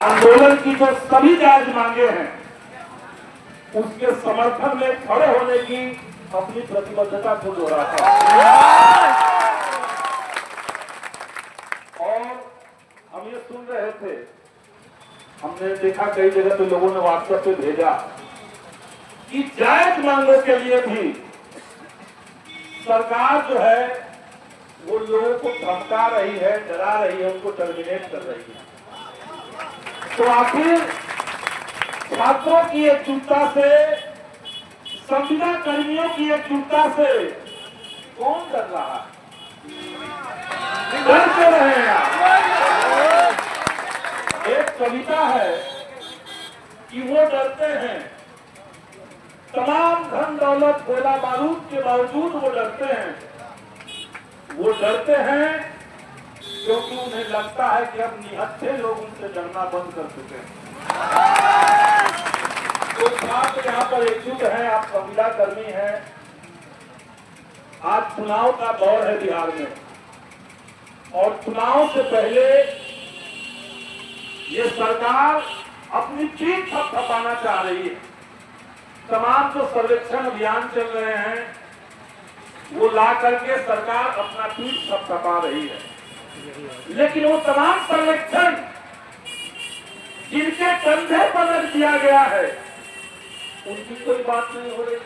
आंदोलन की जो सभी जायज मांगे हैं उसके समर्थन में खड़े होने की अपनी प्रतिबद्धता को दोहराता है। और हम ये सुन रहे थे, हमने देखा कई जगह पे लोगों ने व्हाट्सएप पे भेजा कि जायज मांगों के लिए भी सरकार जो है वो लोगों को धमका रही है, डरा रही है, उनको टर्मिनेट कर रही है। तो आखिर छात्रों की एकजुटता से, संविदा कर्मियों की एकजुटता से कौन डर रहा है? डर क्यों रहे हैं आप? एक कविता है कि वो डरते हैं, तमाम धन दौलत गोला बारूद के बावजूद वो डरते हैं। वो डरते हैं क्योंकि उन्हें लगता है कि अब निहत्थे लोग उनसे डरना बंद कर चुके हैं। तो छात्र यहाँ पर एकजुट है, आप संविदा कर्मी हैं। आज चुनाव का दौर है बिहार में और चुनाव से पहले ये सरकार अपनी पीठ थपथपाना चाह रही है। तमाम जो सर्वेक्षण अभियान चल रहे हैं वो ला करके सरकार अपना पीठ थपथपा रही है, लेकिन वो तमाम सर्वेक्षण जिनके कंधे पर रख दिया गया है उनकी कोई बात नहीं हो रही है।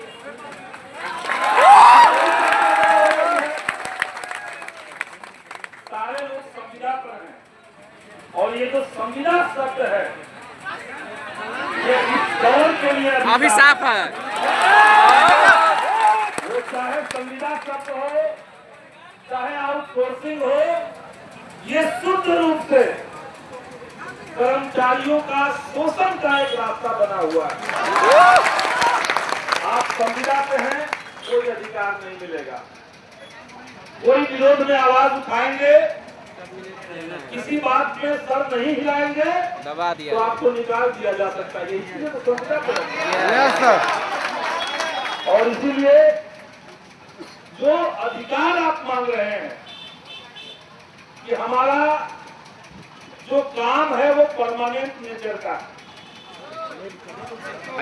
सारे लोग संविदा पर हैं और ये जो संविदा शब्द है ये इस दौर के लिए अभी साफ है। वो चाहे संविदा शब्द हो चाहे आउटसोर्सिंग हो, ये शुद्ध रूप से कर्मचारियों का शोषण का एक रास्ता बना हुआ है। आप संविदा पे हैं, कोई अधिकार नहीं मिलेगा। कोई विरोध में आवाज उठाएंगे, किसी बात में सर नहीं हिलाएंगे दबा दिया तो आपको निकाल दिया जा सकता है। इसलिए तो संविदा पे है। और इसीलिए जो अधिकार आप मांग रहे हैं कि हमारा जो काम है वो परमानेंट नेचर का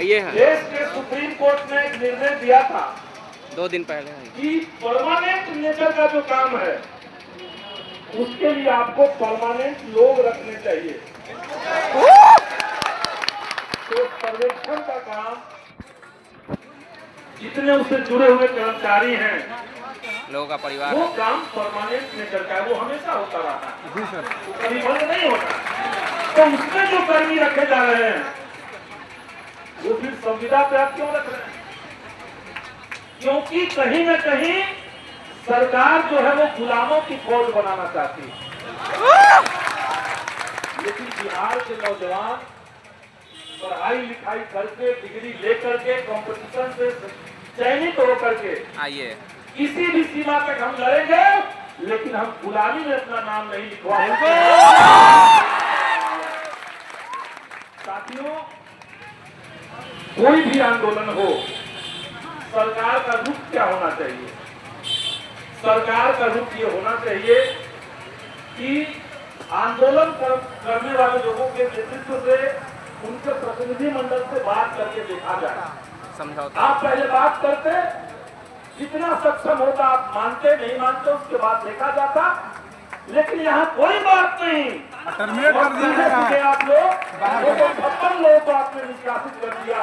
ये है। देश के सुप्रीम कोर्ट ने एक निर्णय दिया था 2 दिन पहले कि परमानेंट नेचर का जो काम है उसके लिए आपको परमानेंट लोग रखने चाहिए। तो सर्वेक्षण का काम जितने उससे जुड़े हुए कर्मचारी हैं लोगों का परिवार वो काम परमानेंट नेचर का है, वो हमेशा होता रहा है, वो कभी बंद नहीं होता। तो उसमें जो कर्मी रखे जा रहे हैं वो फिर संविदा पे आप क्यों रख रहे हैं? क्योंकि कहीं न कहीं सरकार जो है वो गुलामों की फौज बनाना चाहती है। लेकिन बिहार के नौजवान पढ़ाई लिखाई करके, डिग्री लेकर के, कंपटीशन से चयनित होकर के आइए किसी भी सीमा तक हम लड़ेंगे, लेकिन हम गुलामी में अपना नाम नहीं लिखवाएंगे। साथियों, कोई भी आंदोलन हो, सरकार का रुख क्या होना चाहिए? सरकार का रुख ये होना चाहिए कि आंदोलन करने वाले लोगों के नेतृत्व से, उनके प्रतिनिधि मंडल से बात करके देखा जाए। समझौता आप पहले बात करते, जितना सक्षम होता आप मानते, नहीं मानते उसके बाद देखा जाता। लेकिन यहाँ कोई बात नहीं, टर्मिनेट कर दिया गया। आप लोग 56 लोगों को आपने निष्कासित कर दिया।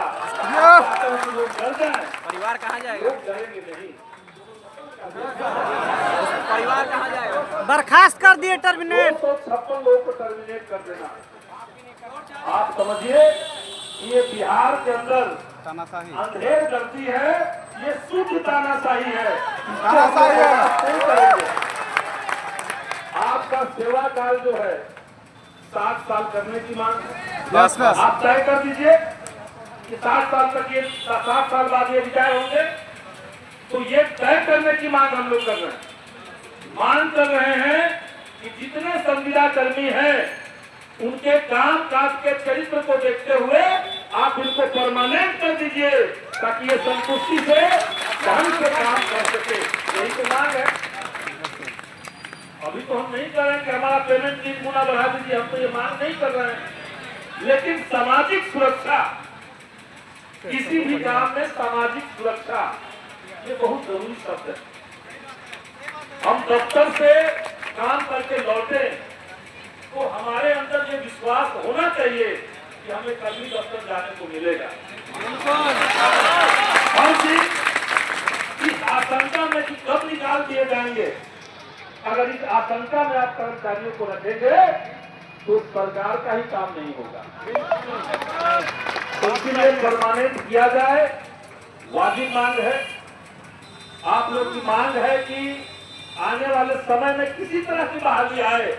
लोग डर जाए, परिवार कहाँ जाएगा? लोग डरेंगे नहीं। परिवार कहाँ जाएगा? बर्खास्त कर दिए, टर्मिनेट। 256 लोगों को टर्मिनेट कर देना। आप समझिए ये बिहार के अंदर तानाशाही अंधेर गलती है, ये शुद्ध तानाशाही है। तानाशाही है। नहीं करेंगे। आपका सेवा काल जो है 60 साल करने की मांग है। बस। आप तय कर दीजिए कि 60 साल तक ये 60 साल बाद ये रिटायर होंगे, तो ये तय करने की मांग हम लोग कर रहे हैं। मांग कर रहे हैं कि जितने संविदा कर्मी हैं उनके काम काज के चरित्र को देखते हुए आप इनको परमानेंट कर दीजिए ताकि ये संतुष्टि से ढंग से काम कर सके। यही तो मांग है। अभी तो हम नहीं कर रहे हैं कि हमारा पेमेंट 3 गुना बढ़ा दीजिए, हम तो ये मांग नहीं कर रहे हैं। लेकिन सामाजिक सुरक्षा, किसी भी काम में सामाजिक सुरक्षा ये बहुत जरूरी शब्द है। हम दफ्तर से काम करके लौटे तो हमारे अंदर ये विश्वास होना चाहिए कि हमें कभी दफ्तर जाने को मिलेगा। हर चीज इस आशंका में कि कब निकाल दिए जाएंगे, अगर इस आशंका में आप कर्मचारियों को रखेंगे तो सरकार का ही काम नहीं होगा। तो इसीलिए परमानेंट किया जाए, वाजिब मांग है। आप लोग की मांग है कि आने वाले समय में किसी तरह की बहाली आए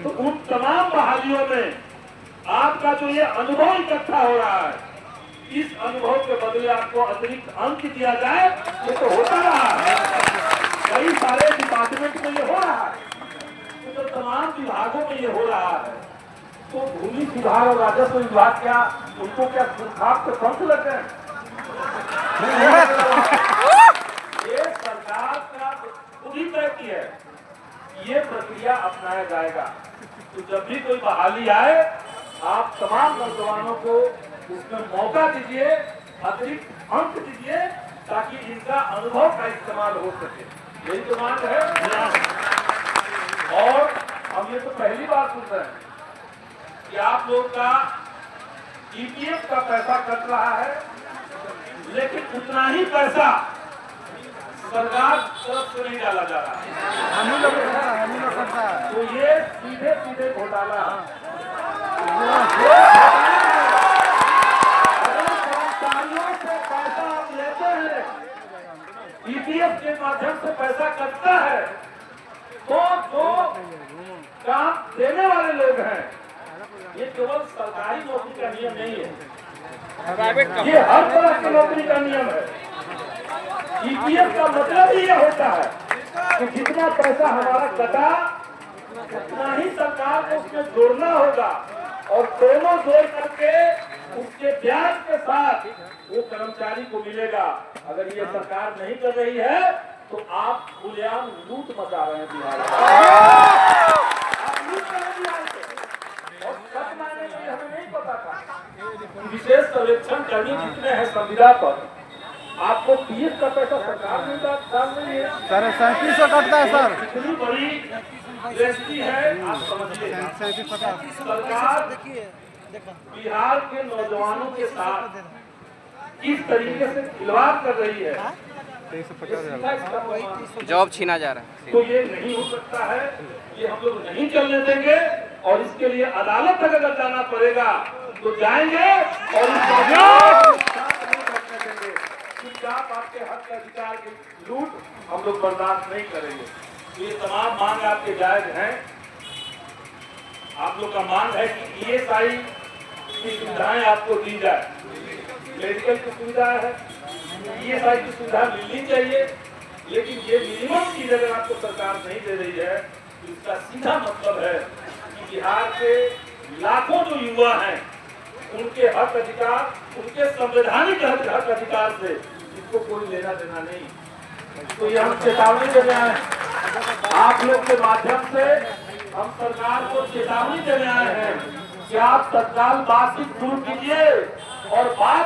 तो उन तमाम बहालियों में आपका जो ये अनुभव इकट्ठा हो रहा है, इस अनुभव के बदले आपको अतिरिक्त अंक दिया जाए। ये तो होता रहा है, कई सारे डिपार्टमेंट में ये हो रहा है, तो तमाम विभागों में ये हो रहा है। तो भूमि सुधार और राजस्व विभाग क्या, उनको क्या सुधार के पंख लग गए? ये सरकार का खुद ही तय की है, ये प्रक्रिया अपनाया जाएगा। तो जब भी कोई बहाली आए, आप तमाम नौजवानों को उसमें मौका दीजिए, अतिरिक्त अंक दीजिए, ताकि इनका अनुभव का इस्तेमाल हो सके। यही तो मांग है। और हम ये तो पहली बार सुन रहे हैं कि आप लोग का ईपीएफ का पैसा कट रहा है, लेकिन उतना ही पैसा सरकार तरफ से नहीं डाला जा रहा है। हम ही लोग करता है। तो ये सीधे सीधे घोटाला है। अगर कर्मचारियों से पैसा आप लेते हैं, ईपीएफ के माध्यम से पैसा कटता है, तो जो काम देने वाले लोग हैं, ये केवल सरकारी नौकरी का नियम नहीं है, ये हर तरह की नौकरी का नियम है। ईपीएफ का मतलब ही ये होता है कि जितना पैसा हमारा कटा उतना ही सरकार को उसमें जोड़ना होगा, और दोनों जोड़ करके उसके ब्याज के साथ वो कर्मचारी को मिलेगा। अगर ये सरकार नहीं कर रही है तो आप खुलेआम लूट मचा रहे हैं बिहार में। आप लूट कर रहे हैं बिहार को, और सच मायने में हमें नहीं पता था। विशेष सर्वेक्षण कर्मी जितने हैं संविदा पर, आपको पीएफ का पैसा सरकार नहीं डाल रही है। सर 3700 कटता है सर। इतनी बड़ी दृष्टि है, आप समझिए। 3750। सरकार बिहार के नौजवानों के साथ किस तरीके से खिलवाड़ कर रही है, 2350। जॉब छीना जा रहा है। तो ये नहीं हो सकता है, ये हम लोग नहीं चलने देंगे। और इसके लिए अदालत तक अगर जाना पड़ेगा तो जाएंगे, और चुपचाप आपके हक के अधिकार की लूट हम लोग बर्दाश्त नहीं करेंगे। तो ये तमाम मांग आपके जायज हैं। आप लोग का मांग है कि ईएसआई की सुविधाएं आपको दी जाए, मेडिकल की सुविधा है, ईएसआई की सुविधा मिलनी चाहिए। लेकिन ये मिनिमम चीज अगर आपको सरकार नहीं दे रही है तो इसका सीधा मतलब है कि बिहार के लाखों जो युवा हैं उनके हक अधिकार, उनके संवैधानिक हक अधिकार से इसको कोई लेना देना नहीं। तो ये हम चेतावनी देने आए हैं, आप लोग के माध्यम से हम सरकार को चेतावनी देने आए हैं कि आप तत्काल बातचीत शुरू कीजिए और बात